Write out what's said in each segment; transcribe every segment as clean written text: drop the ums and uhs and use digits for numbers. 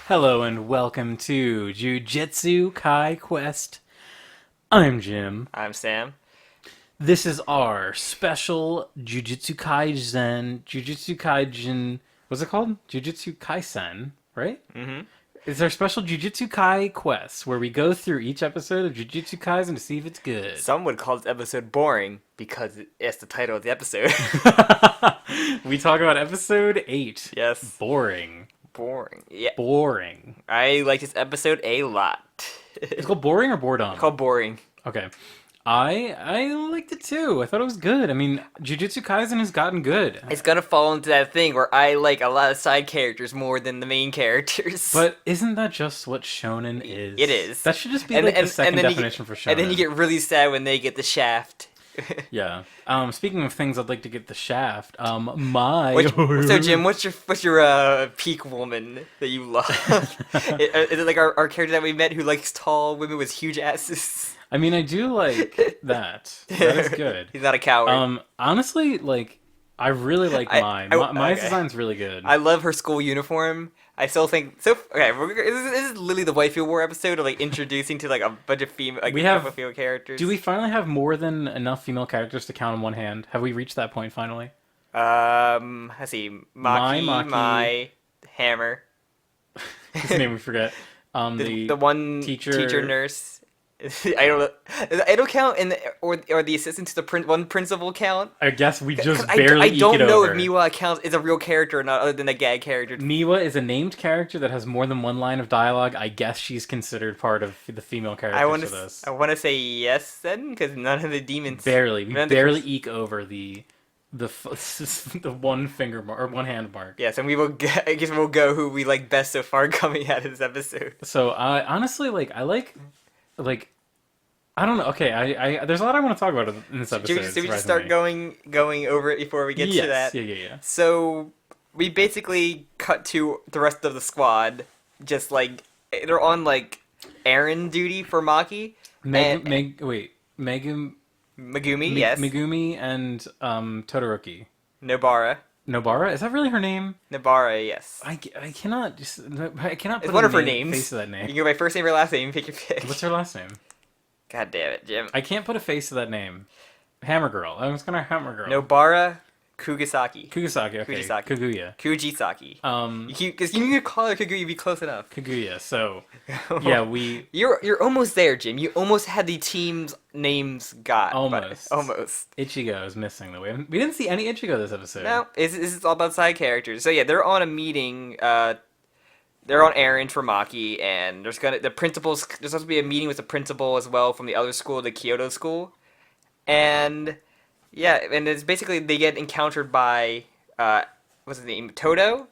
Hello and welcome to Jujutsu Kai Quest. I'm Jim. I'm Sam. This is our special Jujutsu Kaisen. What's it called? Jujutsu Kaisen, right? Mm-hmm. It's our special Jujutsu Kai Quest where we go through each episode of Jujutsu Kaisen to see if it's good. Some would call this episode boring because it's the title of the episode. We talk about episode 8. Yes. Boring. Boring. Yeah. Boring. I like this episode a lot. It's called Boring or Boredom? Called boring. Okay. I liked it too. I thought it was good. I mean, Jujutsu Kaisen has gotten good. It's gonna fall into that thing where I like a lot of side characters more than the main characters. But isn't that just what shonen is? It is. That should just be the second definition for shonen. And then you get really sad when they get the shaft. Yeah. Speaking of things I'd like to get the shaft, So Jim, what's your peak woman that you love? Is it like our character that we met who likes tall women with huge asses? I mean, I do like that. That is good. He's not a coward. Honestly, like, I really like mine. My okay. design's really good. I love her school uniform. I still think so. Okay, this is literally the waifu war episode of like introducing to like a bunch of female, like We have- a couple female characters. Do we finally have more than enough female characters to count on one hand? Have we reached that point finally? Let's see, Maki, Mai, Hammer, His name we forget. the one teacher nurse. I don't count, or the assistant to the one principal count. I guess we just 'Cause barely I don't eke it know over. if Miwa counts is a real character or not, other than a gag character. Miwa is a named character that has more than one line of dialogue. I guess she's considered part of the female characters for this. I want to say yes then, because none of the demons. Barely. We none of the barely eke over the one finger mark or one hand mark. Yes, and I guess we'll go who we like best so far coming out of this episode. So I honestly I like I don't know. Okay, I there's a lot I want to talk about in this episode. Should we just start going over it before we get to that? Yeah. So we basically cut to the rest of the squad, just like they're on like errand duty for Maki. Megumi, Yes. Megumi and Todoroki. Nobara, Is that really her name? Nobara, yes. I cannot put It's one of her face names. to that You name. can go by first name or last name. Pick your pick. What's her last name? God damn it, Jim. I can't put a face to that name. Hammer Girl. I'm just gonna Hammer Girl. Nobara Kugisaki. Kugisaki. Okay. Kujisaki. Kaguya. Kujisaki. Because you can call her Kaguya, you'd be close enough. Kaguya. So yeah, You're almost there, Jim. You almost had the team's names got. Almost. Almost. Ichigo is missing though. We didn't see any Ichigo this episode. No, this is all about side characters. So yeah, they're on a meeting. They're on errand for Maki, and there's supposed to be a meeting with the principal as well from the other school, the Kyoto school, and yeah, and it's basically they get encountered by what's his name, Toto,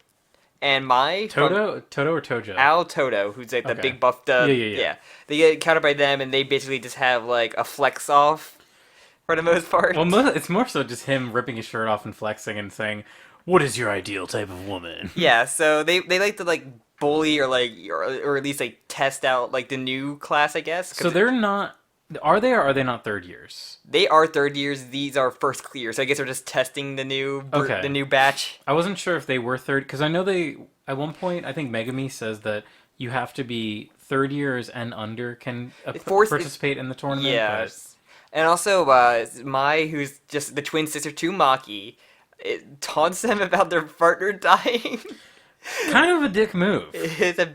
and Mai. Toto or Tojo? Al Toto, who's like the Okay. big buffed up. Yeah. They get encountered by them, and they basically just have like a flex off for the most part. Well, it's more so just him ripping his shirt off and flexing and saying, "What is your ideal type of woman?" Yeah, so they like to like bully or at least like test out like the new class, I guess. So they're not. Are they or are they not third years? They are third years. These are first clear. So I guess they're just testing the new batch. I wasn't sure if they were third because I know they at one point I think Megami says that you have to be third years and under can participate in the tournament. Yeah, but... and also Mai, who's just the twin sister to Maki, it taunts them about their partner dying. Kind of a dick move.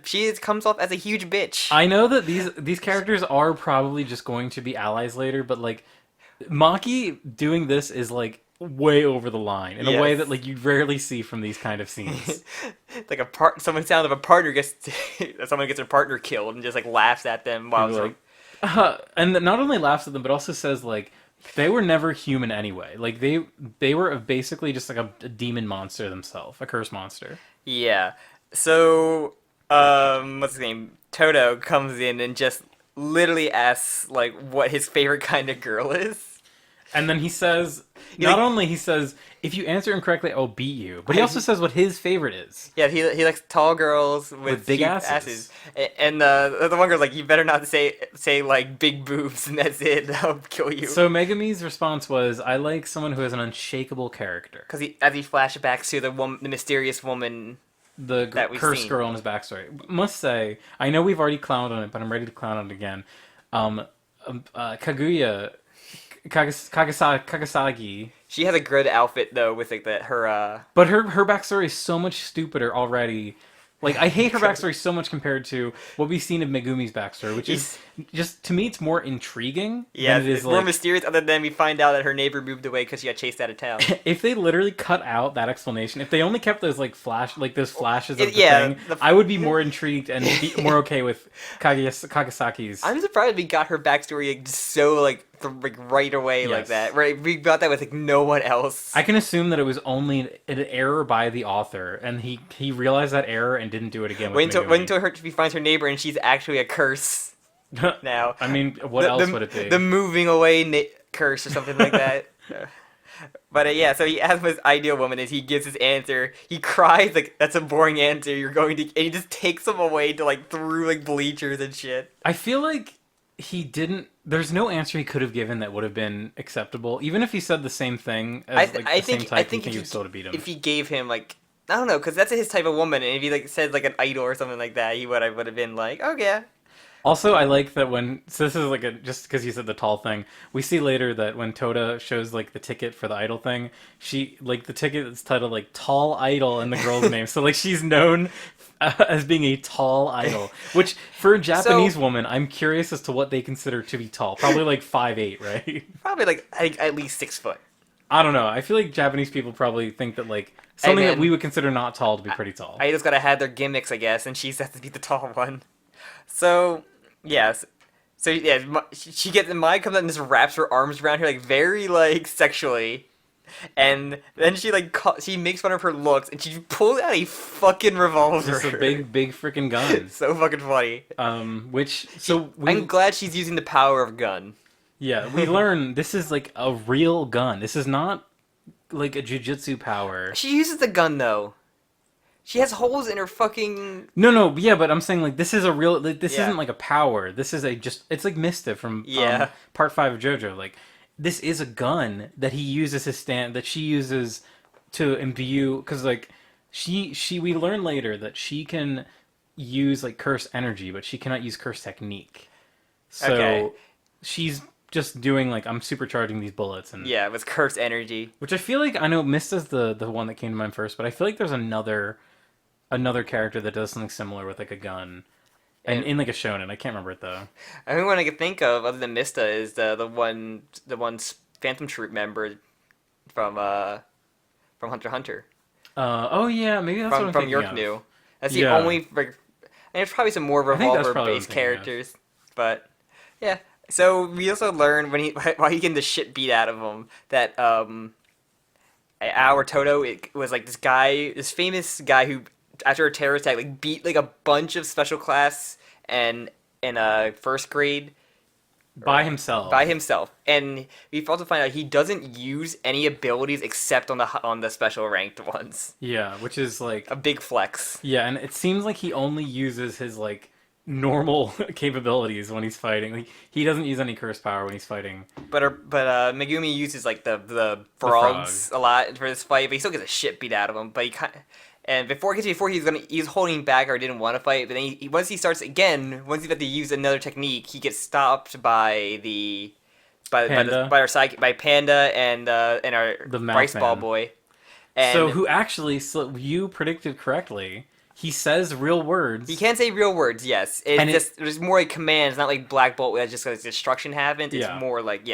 She comes off as a huge bitch. I know that these characters are probably just going to be allies later, but like Maki doing this is like way over the line in a way that like you rarely see from these kind of scenes. Like someone sound of a partner someone gets their partner killed and just like laughs at them while it's like and not only laughs at them but also says like they were never human anyway. Like they were basically just like a demon monster themselves, a curse monster. Yeah. So, what's his name? Toto comes in and just literally asks, like, what his favorite kind of girl is. And then he says, he says, if you answer incorrectly, I'll beat you. But he also says what his favorite is. Yeah, he likes tall girls with big huge asses. And the one girl's like, you better not say like, big boobs, and that's it. I'll kill you. So Megami's response was, I like someone who has an unshakable character. Because as he flashbacks to the mysterious woman that we've cursed seen. girl and his backstory. Must say, I know we've already clowned on it, but I'm ready to clown on it again. Kaguya Kagasagi. She has a good outfit though, with like that her. But her backstory is so much stupider already. Like, I hate her backstory so much compared to what we've seen of Megumi's backstory, which is just, to me, it's more intriguing Yeah, than it is it's more mysterious. Other than we find out that her neighbor moved away because she got chased out of town. If they literally cut out that explanation, if they only kept those those flashes of the Yeah, thing, I would be more intrigued and be more okay with Kagasaki's. I'm surprised we got her backstory like, just so like right away like Yes. that. Right, we got that with like no one else. I can assume that it was only an error by the author, and he realized that error and didn't do it again. Wait With until she finds her neighbor and she's actually a curse now. I mean, what else would it be? The moving away curse or something like that. But yeah, so he asks what his ideal woman is. He gives his answer. He cries like that's a boring answer. You're going to, and he just takes him away to like through like bleachers and shit. I feel like he didn't. There's no answer he could have given that would have been acceptable, even if he said the same thing as I same think type. I think he would still beat him. if he gave him like I don't know, because that's his type of woman, and if he like said like an idol or something like that, he would have been like, oh yeah. Also, I like that so this is like just because you said the tall thing, we see later that when Toda shows like the ticket for the idol thing, she like the ticket is titled like tall idol in the girl's name, so like she's known as being a tall idol, which for a Japanese woman, I'm curious as to what they consider to be tall. Probably like 5'8", right? Probably like at least 6 foot. I don't know. I feel like Japanese people probably think that like something that we would consider not tall to be pretty tall. Idols gotta have their gimmicks, I guess, and she's has to be the tall one. So yes, so yeah, she gets Maya comes out and just wraps her arms around her like very like sexually, and then she like she makes fun of her looks and she pulls out a fucking revolver. Just a big freaking gun. So fucking funny. I'm glad she's using the power of gun. Yeah, we learn this is like a real gun. This is not like a jujutsu power. She uses the gun though. She has holes in her fucking. No, yeah, but I'm saying like this is a real. Like, this isn't like a power. This is it's like Mista from Part 5 of JoJo. Like this is a gun that he uses that she uses to imbue because like we learn later that she can use like curse energy, but she cannot use curse technique. So she's just doing like I'm supercharging these bullets and with curse energy. Which I feel like I know Mista's the one that came to mind first, but I feel like there's another character that does something similar with like a gun, and in like a shonen. I can't remember it though. I think one I can think of other than Mista is the one Phantom Troop member from Hunter x Hunter. Oh yeah, maybe that's what I'm from thinking York of. That's the only. Like, and there's probably some more revolver-based what characters, but yeah. So we also learn while he getting the shit beat out of him that our Toto it was like this famous guy who after a terror attack like beat like a bunch of special class and in first grade by himself. And we also find out he doesn't use any abilities except on the special ranked ones. Yeah, which is like a big flex. Yeah, and it seems like he only uses his like normal capabilities when he's fighting. Like, he doesn't use any curse power when he's fighting. But Megumi uses like the frogs a lot for this fight, but he still gets a shit beat out of him. But before he's holding back or didn't want to fight, but then once he's about to use another technique, he gets stopped by Panda and our rice ball boy. And so who actually you predicted correctly. He says real words. He can say real words, yes. There's more like commands, not like Black Bolt where just like destruction happens. It's more like,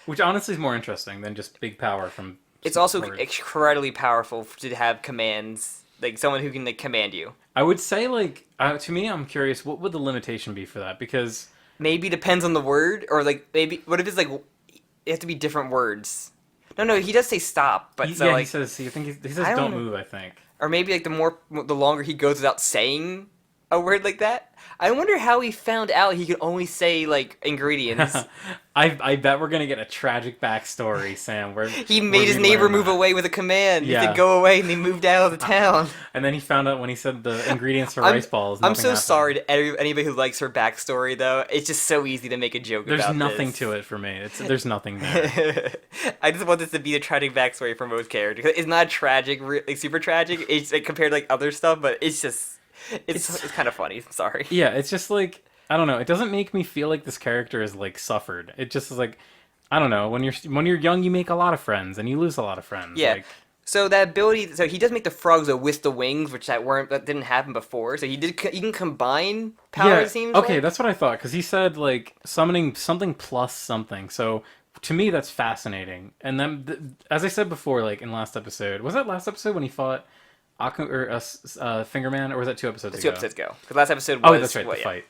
Which honestly is more interesting than just big power from... It's also incredibly powerful to have commands, like someone who can like command you. I would say like, to me, I'm curious, what would the limitation be for that? Because... Maybe depends on the word, or like, maybe, what if it's like, it has to be different words? No, he does say stop, but he says, he says don't move, I think. Or maybe like the longer he goes without saying a word like that. I wonder how he found out he could only say like ingredients. I bet we're gonna get a tragic backstory, Sam. He made his neighbor move away with a command. He said go away, and they moved out of the town. And then he found out when he said the ingredients for rice balls. I'm so happened. sorry to anybody who likes her backstory, though. It's just so easy to make a joke about this. There's nothing to it for me. There's nothing there. I just want this to be a tragic backstory for most characters. It's not tragic, like super tragic. It's like compared to like other stuff, but it's just it's kind of funny. Sorry. Yeah, it's just like I don't know. It doesn't make me feel like this character is like suffered. It just is like I don't know. When you're young, you make a lot of friends and you lose a lot of friends. Yeah. Like, so that ability, so he does make the frogs with the wings, which that didn't happen before. So he can combine powers. yeah. It seems Okay, like. that's what I thought because he said like summoning something plus something. So to me, that's fascinating. And then, as I said before, like in last episode, was that last episode when he fought Fingerman, or was that 2 episodes ago? 2 episodes ago. Because last episode was that's right, the fight.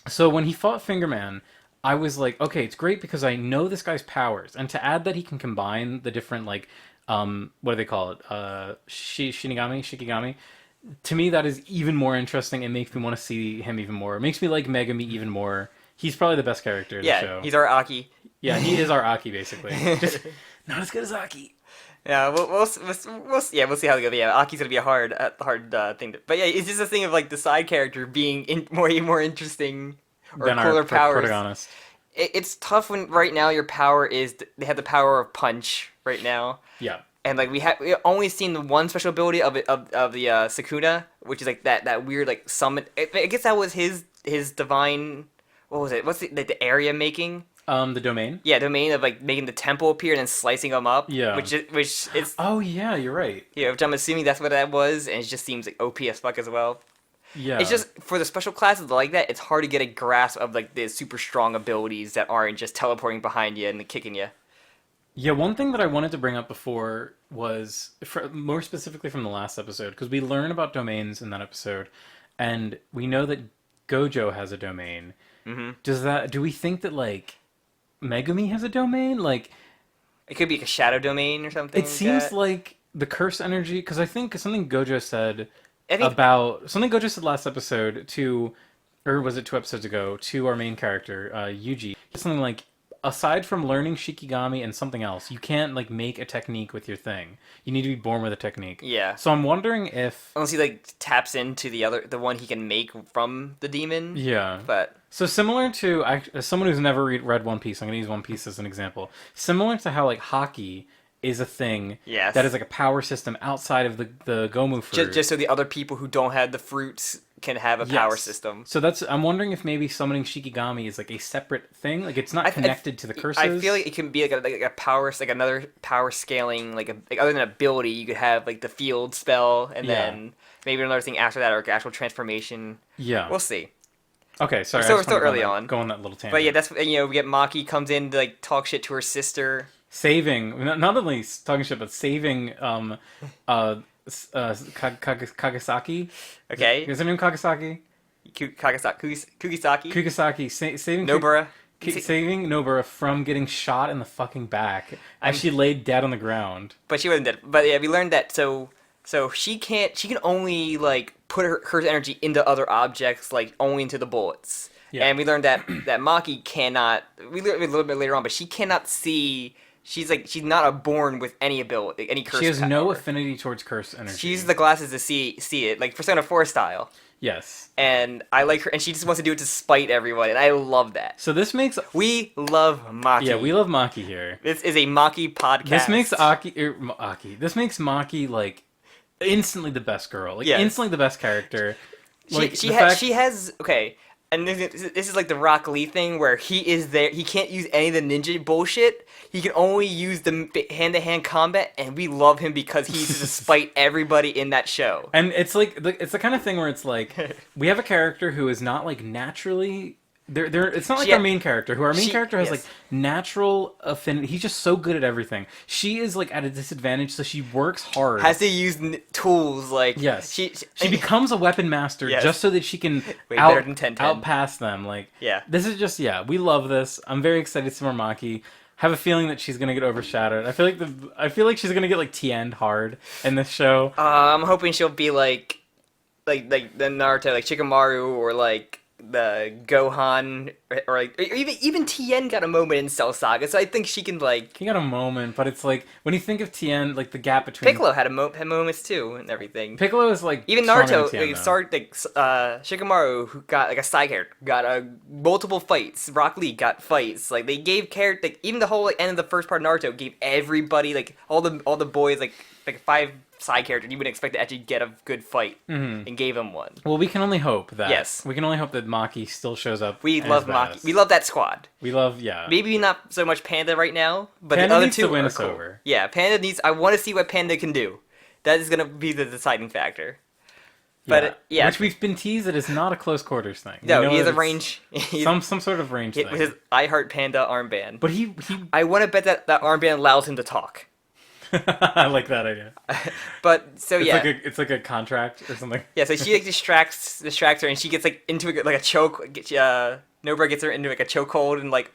So when he fought Fingerman, I was like, okay, it's great because I know this guy's powers, and to add that he can combine the different like, what do they call it? Shikigami. To me, that is even more interesting. It makes me want to see him even more. It makes me like Megami even more. He's probably the best character in the show. Yeah, he's our Aki. Yeah, he is our Aki basically. Just not as good as Aki. Yeah, we'll see how they go. Yeah, Aki's gonna be a hard thing. But yeah, it's just a thing of like the side character being more interesting or than cooler our powers. protagonist. It's tough when right now your power is they have the power of punch right now. Yeah. And like we only seen the one special ability of the Sukuna, which is like that weird like summon. I guess that was his divine. What was it? What's the area making? The domain. Yeah, domain of like making the temple appear and then slicing them up. Yeah. Which is. Oh yeah, you're right. Yeah, which I'm assuming that's what that was, and it just seems like OP as fuck as well. Yeah. It's just for the special classes like that, it's hard to get a grasp of like the super strong abilities that aren't just teleporting behind you and kicking you. Yeah, one thing that I wanted to bring up before was more specifically from the last episode, because we learn about domains in that episode, and we know that Gojo has a domain. Mm-hmm. Do we think that like Megumi has a domain? Like, it could be like a shadow domain or something. It seems like the curse energy, because I think something Gojo said last episode to, or was it 2 episodes ago, to our main character, Yuji. Something like, aside from learning Shikigami and something else, you can't like make a technique with your thing. You need to be born with a technique. Yeah. So I'm wondering if unless he like taps into the one he can make from the demon. Yeah. But so similar to as someone who's never read One Piece, I'm gonna use One Piece as an example. Similar to how like hockey is a thing that is like a power system outside of the Gomu fruit. Just so the other people who don't have the fruits can have a power system. So I'm wondering if maybe summoning Shikigami is like a separate thing, like it's not connected to the curses. I feel like it can be like a power, like another power scaling, like other than ability, you could have like the field spell, and then maybe another thing after that, or like actual transformation. Yeah, we'll see. Okay, sorry. So we're still early on. Go on that little tangent. But yeah, that's we get Maki comes in to like talk shit to her sister. Saving, not only talking shit, but saving Kagasaki. Okay. Is her name Kagasaki? Kugisaki. Saving Nobara. Saving Nobara from getting shot in the fucking back as she laid dead on the ground. But she wasn't dead. But yeah, we learned that so she can only like put her energy into other objects, like only into the bullets. Yeah. And we learned that Maki cannot. We learned a little bit later on, but she cannot see. She's not born with any ability, any curse. She has no affinity towards curse energy. She uses the glasses to see it, like Persona 4 style. Yes. And I like her, and she just wants to do it to spite everyone, and I love that. So this makes... We love Maki. Yeah, we love Maki here. This is a Maki podcast. This makes This makes Maki, like, instantly the best girl. Like, instantly the best character. Like, she has... Okay... And this is like the Rock Lee thing where he is there. He can't use any of the ninja bullshit. He can only use the hand-to-hand combat, and we love him because he uses to spite everybody in that show. And it's like it's the kind of thing where it's like we have a character who is not like naturally. It's not like our main character. Our main character has like natural affinity. He's just so good at everything. She is like at a disadvantage, so she works hard. Has to use tools like she becomes a weapon master just so that she can outpass them. Like this is just we love this. I'm very excited to see more Maki. Have a feeling that she's gonna get overshadowed. I feel like she's gonna get like Tien'd hard in this show. I'm hoping she'll be like like the Naruto, like Shikamaru, or like the Gohan, or like or even Tien got a moment in Cell Saga, so I think she can like. He got a moment, but it's like when you think of Tien, like the gap between Piccolo had moments too and everything. Piccolo is like even stronger Naruto, than Tien, like, started like Shikamaru, who got like a side character, got multiple fights. Rock Lee got fights. Like they gave character, like, even the whole like, end of the first part of Naruto gave everybody like all the boys like 5 side characters you wouldn't expect to actually get a good fight, and gave him one. Well, we can only hope that. Yes. We can only hope that Maki still shows up. We as love badass. Maki. We love that squad. We love, yeah. Maybe not so much Panda right now, but Panda the other needs two to win are us cool. over. Yeah, Panda needs. I want to see what Panda can do. That is gonna be the deciding factor. But yeah, which we've been teased that it's not a close quarters thing. No, he has a range. Some sort of range thing. With his I Heart Panda armband. But he I want to bet that armband allows him to talk. I like that idea. But so It's yeah, it's like a contract or something. yeah. So she like distracts her, and she gets like into like a choke. Nobara gets her into like a chokehold and like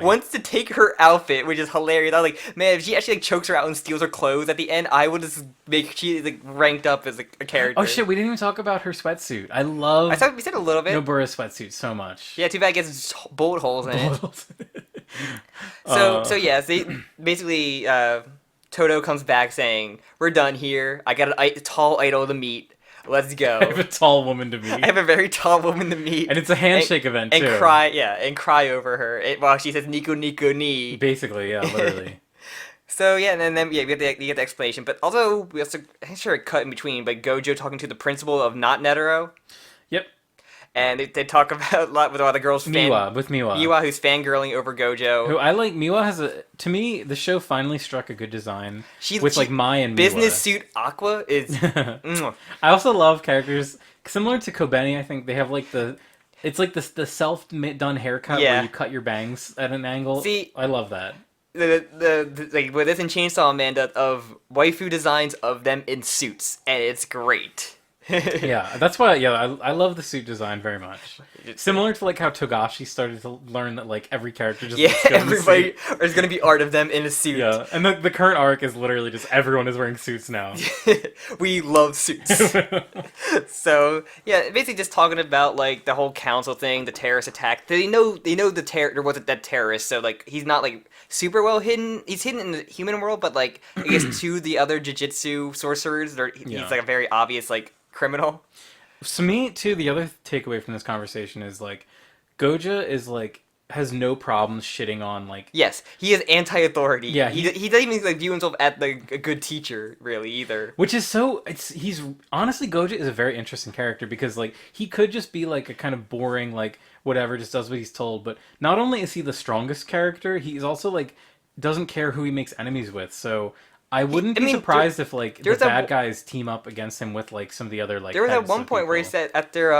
wants to take her outfit, which is hilarious. I was like, man, if she actually like chokes her out and steals her clothes at the end, I would just make she like ranked up as like, a character. Oh shit, we didn't even talk about her sweatsuit. I thought we said a little bit. Nobara's sweatsuit so much. Yeah, too bad it gets bullet holes in it. So yeah, they basically. Toto comes back saying, "We're done here. I got a tall idol to meet. Let's go." I have a tall woman to meet. I have a very tall woman to meet. And it's a handshake event, too. And cry over her while she says, "Nico, Nico, ni." Basically, yeah, literally. So, yeah, and then we get the explanation. But also, we also, I'm sure it cut in between, but Gojo talking to the principal of not Netero. Yep. And they talk about a lot with all the girls. Miwa, Miwa, who's fangirling over Gojo. Who I like. Miwa has to me, the show finally struck a good design with like Mai and Miwa. Business suit Aqua is. I also love characters similar to Kobeni. I think they have like it's like the self-done haircut where you cut your bangs at an angle. See, I love that. The like with this in Chainsaw Man of waifu designs of them in suits, and it's great. Yeah, that's why. Yeah, I love the suit design very much. Similar to like how Togashi started to learn that like every character just looks good everybody in a suit. there's gonna be art of them in a suit. Yeah, and the current arc is literally just everyone is wearing suits now. We love suits. So yeah, basically just talking about like the whole council thing, the terrorist attack. They know there wasn't that terrorist, so like he's not like super well hidden. He's hidden in the human world, but like I guess to the other jujutsu sorcerers, he's like a very obvious like criminal. To me, too, the other takeaway from this conversation is like Goja is like has no problems shitting on like. Yes, he is anti-authority. Yeah, he doesn't even like view himself as a good teacher really either. Which is he's honestly Goja is a very interesting character because like he could just be like a kind of boring like whatever, just does what he's told. But not only is he the strongest character, he's also like doesn't care who he makes enemies with. So. I wouldn't be surprised if like the bad guys team up against him with like some of the other like. There was at one point where he said after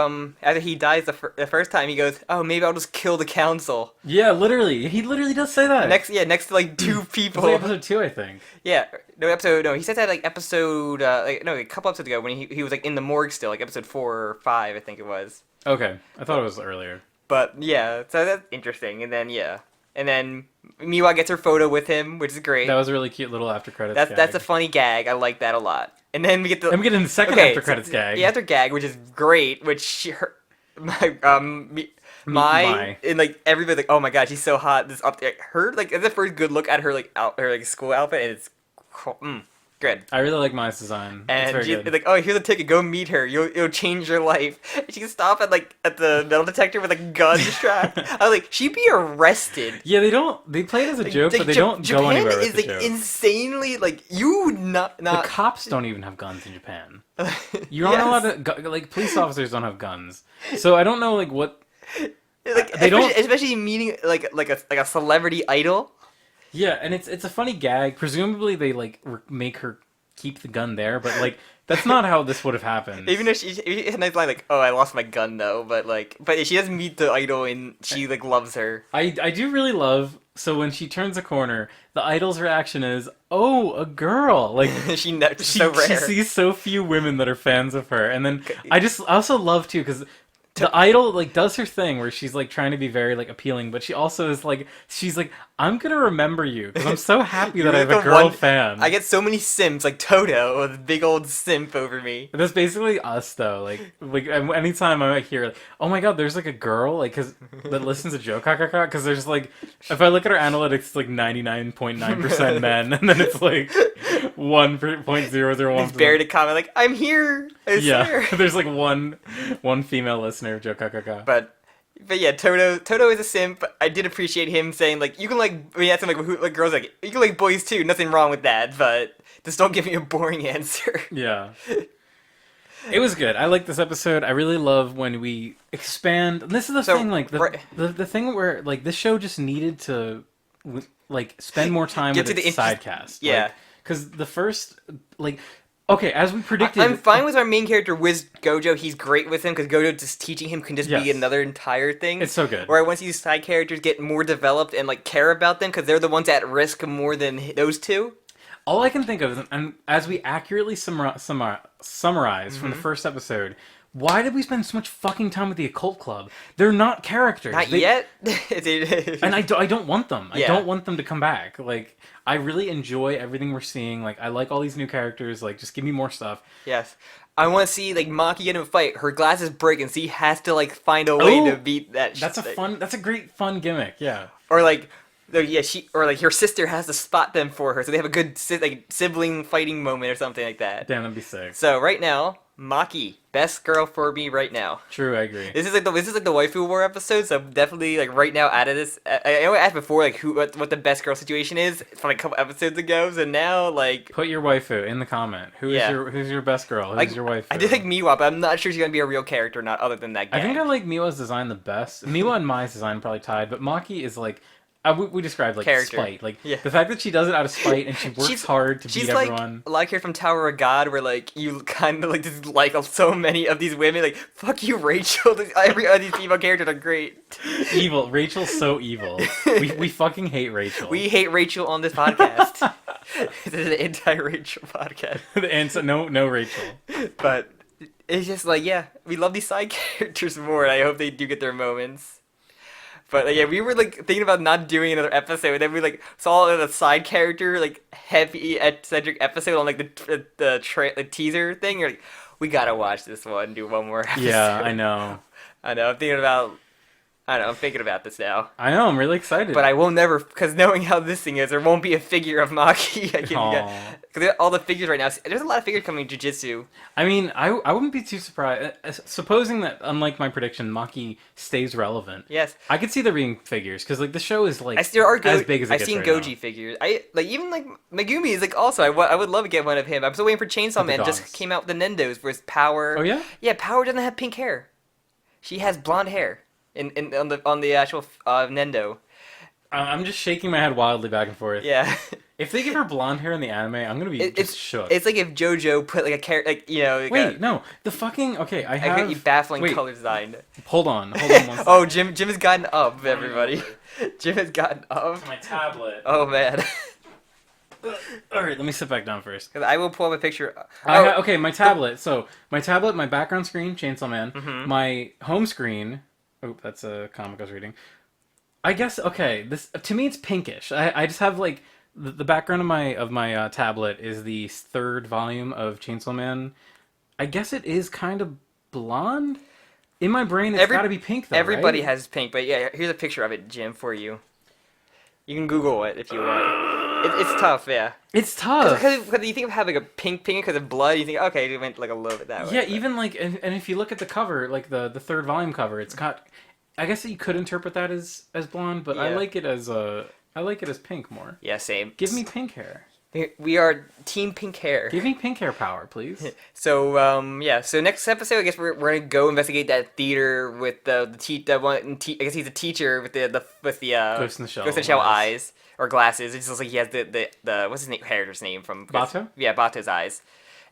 he dies the first time he goes, "Oh, maybe I'll just kill the council." Yeah, literally, he literally does say that. Next to like 2 people. Like episode 2, I think. Yeah, he said that like episode a couple episodes ago when he was like in the morgue still, like episode 4 or 5, I think it was. Okay, I thought it was earlier. But yeah, so that's interesting, and then Miwa gets her photo with him, which is great. That was a really cute little after credits. That's a funny gag. I like that a lot. And then we get the. I'm getting the second after credits gag. The after gag, which is great, Mai and like everybody's like, oh my god, she's so hot. This up there, her like it's the first good look at her like her like school outfit, and it's good. I really like Mai's design. And she's like, oh, here's a ticket. Go meet her. You'll change your life. And she can stop at the metal detector with a gun strapped. I was like, she'd be arrested. Yeah, they play it as a joke, but they don't go anywhere with the joke. Japan is like insanely like The cops don't even have guns in Japan. You aren't allowed to like police officers don't have guns. So I don't know like what. Like especially meeting like a celebrity idol. Yeah, and it's a funny gag. Presumably they like make her keep the gun there, but like that's not how this would have happened. Even if she had a nice line like, "Oh, I lost my gun though," but she doesn't meet the idol and she like loves her. I do really love. So when she turns a corner, the idol's reaction is, "Oh, a girl!" Like she so rare. She sees so few women that are fans of her, and then I also love too because. The idol like does her thing where she's like trying to be very like appealing, but she also is like she's like I'm gonna remember you because I'm so happy that I have You're a the girl one- fan. I get so many simps like Toto with a big old simp over me. That's basically us, though. Like anytime I hear, like, oh my god, there's like a girl, like, that listens to Jokakaka, because there's like, if I look at our analytics, it's like 99.9% men, and then it's like 1.001%. He's buried a comment like, "I'm here, I swear." There's like one female listener of Jokakaka. But yeah, Toto is a simp. I did appreciate him saying like, you can like, when he asked him like girls, like, you can like boys too, nothing wrong with that, but just don't give me a boring answer. Yeah. It was good. I like this episode. I really love when we expand. And this is the thing, like the thing where like this show just needed to like spend more time with its sidecast. Yeah, because the first like. Okay, as we predicted... I'm fine with our main character, Wiz Gojo. He's great with him, because Gojo just teaching him can just be another entire thing. It's so good. Where I want to see these side characters get more developed and like care about them, because they're the ones at risk more than those two. All I can think of is, and as we accurately summarize from the first episode, why did we spend so much fucking time with the Occult Club? They're not characters. Not yet. And I don't want them. I don't want them to come back. Like, I really enjoy everything we're seeing. Like, I like all these new characters. Like, just give me more stuff. Yes. I want to see, like, Maki get in a fight. Her glasses break, and so he has to, like, find a way to beat that shit. That's a great, fun gimmick, yeah. Or, like... her sister has to spot them for her, so they have a good sibling fighting moment or something like that. Damn, that'd be sick. So right now, Maki, best girl for me right now. True, I agree. This is like the waifu war episode, so definitely like right now out of this, I know I asked before like what the best girl situation is from like a couple episodes ago, so now like put your waifu in the comment. Who's your best girl? Who's your waifu? I did like Miwa, but I'm not sure she's gonna be a real character or not, other than that guy. I think I like Miwa's design the best. Miwa and Mai's design probably tied, but Maki is like. We described like character. Spite, like the fact that she does it out of spite and she works hard to beat everyone. She's like from Tower of God, where like you kind of like just like so many of these women. Like fuck you, Rachel. Every of these female characters are great. Evil. Rachel's so evil. We fucking hate Rachel. We hate Rachel on this podcast. This is an anti-Rachel podcast. And no Rachel. But it's just like we love these side characters more. And I hope they do get their moments. But yeah, we were like thinking about not doing another episode, and then we like saw the side character like heavy centric episode on like the teaser thing. You're like, we gotta watch this one and do one more episode. Yeah, I know. I'm thinking about this now. I know, I'm really excited. But I will never, because knowing how this thing is, there won't be a figure of Maki. Because all the figures right now, there's a lot of figures coming in Jujutsu. I mean, I wouldn't be too surprised. Supposing that, unlike my prediction, Maki stays relevant. Yes. I could see there being figures, because like the show is like as big as it I've gets seen right Goji now. figures. Even like Megumi is like also, I would love to get one of him. I'm still waiting for Chainsaw Man. Just came out with the Nendos for his Power. Oh yeah? Yeah, Power doesn't have pink hair. She has blonde hair. On the actual Nendo. I'm just shaking my head wildly back and forth. Yeah. If they give her blonde hair in the anime, I'm gonna be shook. It's like if JoJo put like a character, like Wait, no, the fucking okay. I have baffling color design. Hold on one second. Oh, Jim has gotten up, everybody. Jim has gotten up. My tablet. Oh man. All right, let me sit back down first. Because I will pull up a picture. Okay, my tablet. So my tablet, my background screen, Chainsaw Man. Mm-hmm. My home screen. Oh, that's a comic I was reading. I guess this to me it's pinkish. I just have like the background of my tablet is the third volume of Chainsaw Man. I guess it is kind of blonde. In my brain, it's got to be pink though. Everybody right? has pink, but yeah, here's a picture of it, Jim, for you. You can Google it if you want. It's tough, yeah. It's tough. Because you think of having a pink because of blood, you think, okay, it went like a little bit that way. Yeah, even like, and if you look at the cover, like the third volume cover, it's got. I guess that you could interpret that as blonde, but I like it as pink more. Yeah, same. Give me pink hair. We are team pink hair. Give me pink hair power, please. So So next episode, I guess we're gonna go investigate that theater with the I guess he's a teacher with the Ghost in the Shell eyes or glasses. It just looks like he has the what's his name, character's name from Bato? Yeah, Bato's eyes,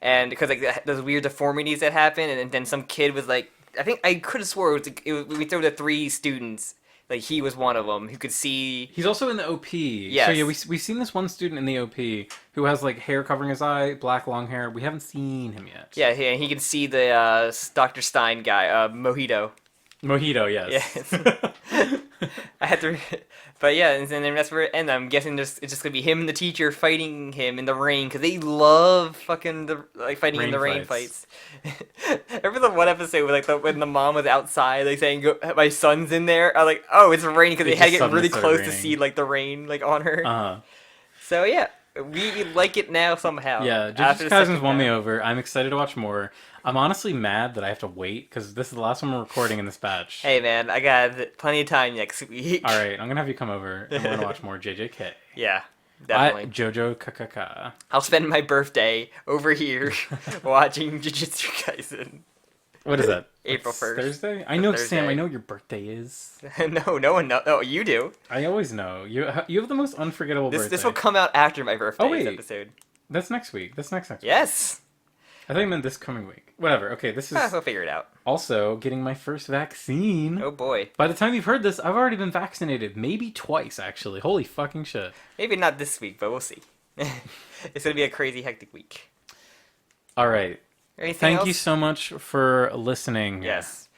and because like those weird deformities that happen, and then some kid was like, I think I could have swore we threw the 3 students. Like, he was one of them who could see... He's also in the OP. Yes. So, yeah, we've seen this one student in the OP who has, like, hair covering his eye, black long hair. We haven't seen him yet. Yeah, he can see the Dr. Stein guy, Mojito. Mojito, yes. Yes. I had to, but yeah, and then that's where it ends. I'm guessing it's just gonna be him and the teacher fighting him in the rain because they love fucking fighting in the rain fights. Remember the one episode where when the mom was outside saying my son's in there? I was like, oh, it's raining because they had to get really close to see the rain on her. So yeah, we like it now somehow. Yeah, Jujutsu Kaisen's won me over. I'm excited to watch more. I'm honestly mad that I have to wait because this is the last one we're recording in this batch. Hey man, I got plenty of time next week. All right, I'm gonna have you come over and we're gonna watch more JJK. Yeah, definitely. Jokakaka. I'll spend my birthday over here watching Jujutsu Kaisen. What is that? April 1st. Thursday? I know, Thursday. Sam. I know what your birthday is. No one knows. Oh, you do. I always know. You have the most unforgettable birthday. This will come out after my birthday episode. That's next week. That's next week. Yes. I thought you meant this coming week. Whatever. Okay, this is... We'll figure it out. Also, getting my first vaccine. Oh, boy. By the time you've heard this, I've already been vaccinated. Maybe twice, actually. Holy fucking shit. Maybe not this week, but we'll see. It's going to be a crazy, hectic week. All right. Anything else? You so much for listening. Yes.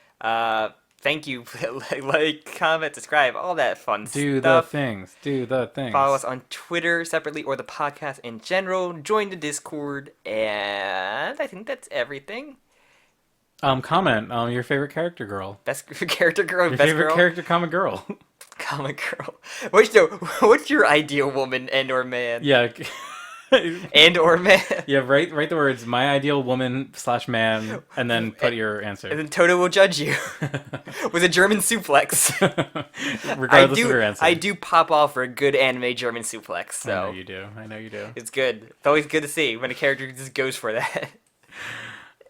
Thank you. Like, comment, subscribe, all that fun stuff. Do the things. Follow us on Twitter separately or the podcast in general. Join the Discord. And I think that's everything. Comment your favorite character girl. Best character girl. Your best favorite girl? character comic girl. Comic girl. What's your ideal woman and or man? Yeah. And or man. Yeah, write the words "my ideal woman / man" and then put your answer. And then Toto will judge you with a German suplex. Regardless of your answer. I do pop off for a good anime German suplex. So I know you do. It's good. It's always good to see when a character just goes for that.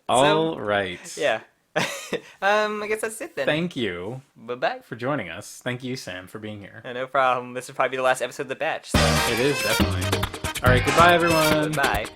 All right. Yeah. I guess that's it then. Thank you. Bye-bye. For joining us. Thank you, Sam, for being here. No problem. This will probably be the last episode of the batch. So. It is, definitely. All right, goodbye, everyone. Bye.